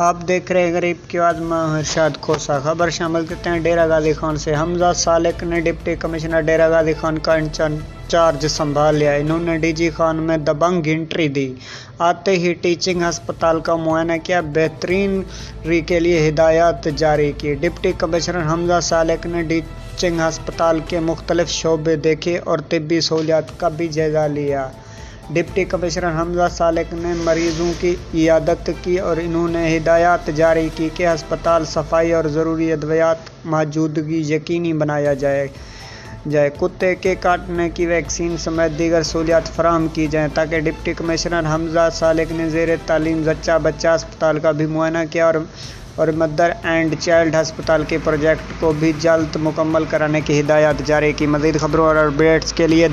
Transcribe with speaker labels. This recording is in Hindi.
Speaker 1: आप देख रहे हैं गरीब की आवाज़ में इरशाद खोसा। खबर शामिल करते हैं डेरा गाजी खान से। हमजा सालिक ने डिप्टी कमिश्नर डेरा गाजी खान का इंचार्ज संभाल लिया। इन्होंने डीजी खान में दबंग एंट्री दी। आते ही टीचिंग अस्पताल का मुआयना किया, बेहतरीन री के लिए हिदायत जारी की। डिप्टी कमिश्नर हमजा सालिक ने टीचिंग अस्पताल के मुख्तलिफ शोबे देखे और तिब्बी सहूलियात का भी जायजा लिया। डिप्टी कमिश्नर हमजा सालिक ने मरीजों की इयादत की और इन्होंने हिदायत जारी की कि अस्पताल सफाई और ज़रूरी अद्वियात मौजूदगी यकीनी बनाया जाए। कुत्ते के काटने की वैक्सीन समेत दीगर सहूलियात फराहम की जाएँ ताकि डिप्टी कमिश्नर हमजा सालिक ने ज़ेर तालीम जच्चा बच्चा अस्पताल का भी मुआयना किया और मदर एंड चाइल्ड अस्पताल के प्रोजेक्ट को भी जल्द मुकम्मल कराने की हिदायत जारी की। मज़ीद खबरों और अपडेट्स के लिए